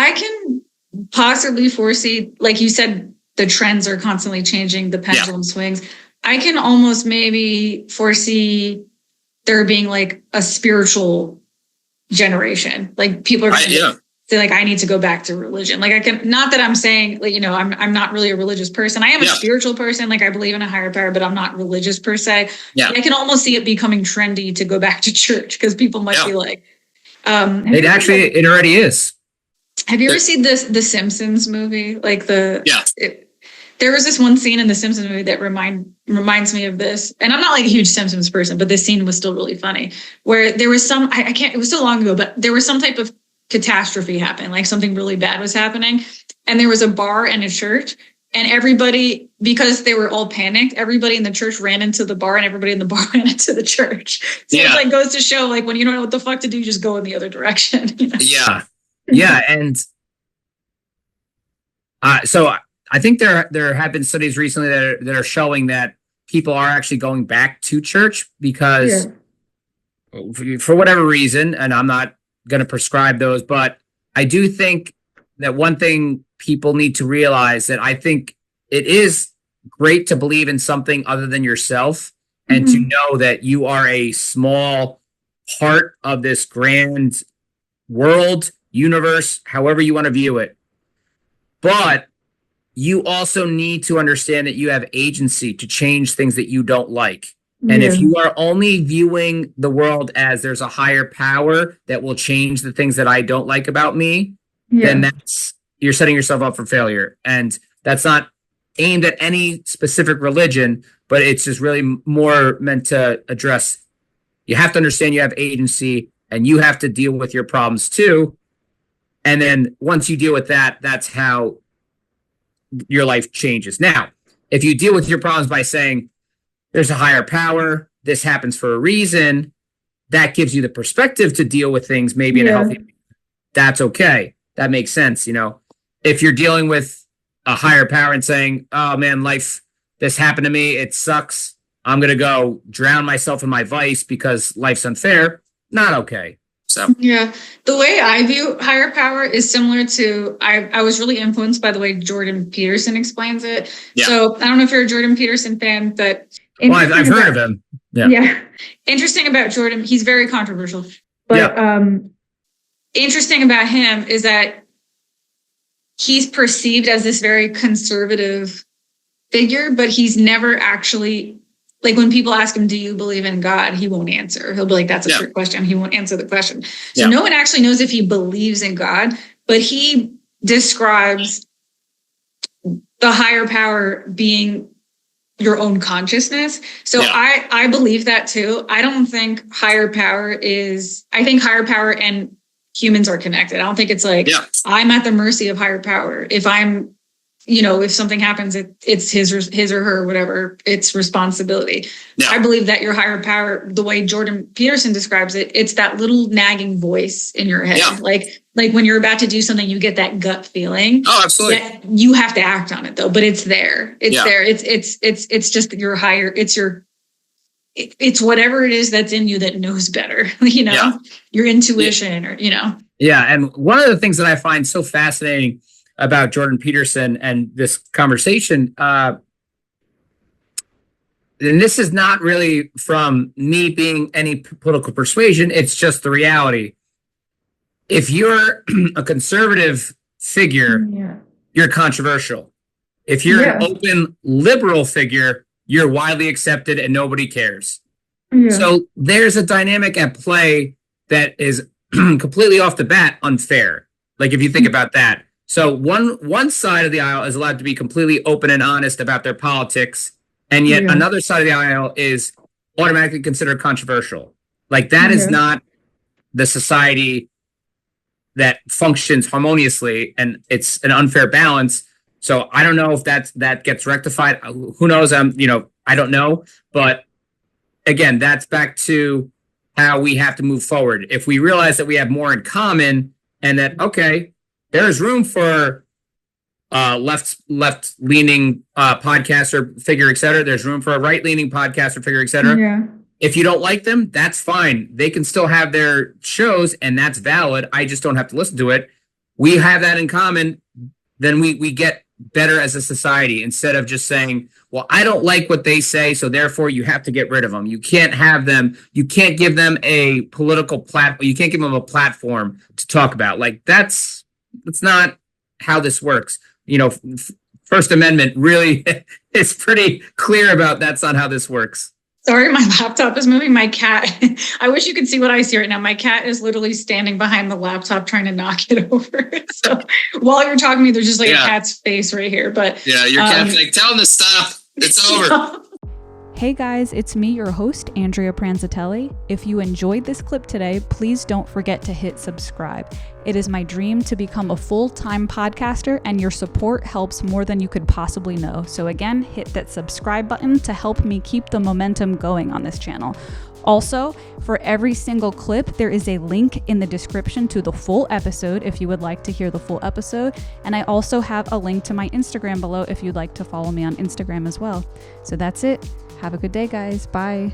I can possibly foresee, like you said, the trends are constantly changing, the pendulum swings. I can almost maybe foresee there being like a spiritual generation. Like people are going to say like, I need to go back to religion. Like I can, not that I'm saying like, I'm not really a religious person. I am a spiritual person. Like I believe in a higher power, but I'm not religious per se. Yeah. I can almost see it becoming trendy to go back to church because people might be like, it already is. Have you ever seen the Simpsons movie? Like there was this one scene in the Simpsons movie that reminds me of this. And I'm not like a huge Simpsons person, but this scene was still really funny where there was some, it was so long ago, but there was some type of catastrophe happen, like something really bad was happening. And there was a bar and a church and everybody, because they were all panicked, everybody in the church ran into the bar and everybody in the bar ran into the church. So it like goes to show like when you don't know what the fuck to do, just go in the other direction. Yeah. Yeah. And so I think there have been studies recently that are showing that people are actually going back to church because for whatever reason, and I'm not going to prescribe those, but I do think that one thing people need to realize that I think it is great to believe in something other than yourself and to know that you are a small part of this grand world, universe, however you want to view it. But you also need to understand that you have agency to change things that you don't like. And if you are only viewing the world as there's a higher power that will change the things that I don't like about me, then you're setting yourself up for failure. And that's not aimed at any specific religion, but it's just really more meant to address, you have to understand you have agency and you have to deal with your problems too. And then once you deal with that, that's how your life changes. Now, if you deal with your problems by saying there's a higher power, this happens for a reason, that gives you the perspective to deal with things maybe in a healthy way. That's okay. That makes sense. If you're dealing with a higher power and saying, oh man, life, this happened to me, it sucks, I'm going to go drown myself in my vice because life's unfair, not okay. So the way I view higher power is similar to, I was really influenced by the way Jordan Peterson explains it. So I don't know if you're a Jordan Peterson fan, but I've heard of him. Interesting about Jordan, he's very controversial, but interesting about him is that he's perceived as this very conservative figure, but he's never actually, like when people ask him, do you believe in God? He won't answer. He'll be like, that's a trick question. He won't answer the question. So no one actually knows if he believes in God, but he describes the higher power being your own consciousness. So I believe that too. I don't think higher power I think higher power and humans are connected. I don't think it's like I'm at the mercy of higher power. If I'm, if something happens, it's his or her, whatever, it's responsibility. I believe that your higher power, the way Jordan Peterson describes it, it's that little nagging voice in your head. Like when you're about to do something, you get that gut feeling. Oh, absolutely. That you have to act on it though, but it's there. It's there. It's just your higher, it's whatever it is that's in you that knows better, your intuition or. Yeah. And one of the things that I find so fascinating about Jordan Peterson and this conversation, and this is not really from me being any political persuasion, it's just the reality. If you're a conservative figure, you're controversial. If you're an open liberal figure, you're widely accepted and nobody cares. So there's a dynamic at play that is completely off the bat unfair. Like if you think about that. So one side of the aisle is allowed to be completely open and honest about their politics, and yet another side of the aisle is automatically considered controversial. Like that is not the society that functions harmoniously, and it's an unfair balance. So I don't know if that gets rectified. Who knows? I don't know. But again, that's back to how we have to move forward. If we realize that we have more in common and that, okay, there's room for left-leaning podcaster figure, et cetera. There's room for a right-leaning podcaster figure, et cetera. If you don't like them, that's fine. They can still have their shows, and that's valid. I just don't have to listen to it. we have that in common, then we get better as a society, instead of just saying, well, I don't like what they say, so therefore you have to get rid of them. You can't have them. You can't give them a political platform. You can't give them a platform to talk about. Like, that's not how this works. First Amendment really is pretty clear about that's not how this works. Sorry, my laptop is moving. My cat, I wish you could see what I see right now. My cat is literally standing behind the laptop trying to knock it over. So while you're talking to me, there's just like a cat's face right here. But yeah, your cat's like, tell him to stop. It's over. Hey guys, it's me, your host, Andrea Pranzatelli. If you enjoyed this clip today, please don't forget to hit subscribe. It is my dream to become a full-time podcaster, and your support helps more than you could possibly know. So again, hit that subscribe button to help me keep the momentum going on this channel. Also, for every single clip, there is a link in the description to the full episode if you would like to hear the full episode. And I also have a link to my Instagram below if you'd like to follow me on Instagram as well. So that's it. Have a good day, guys. Bye.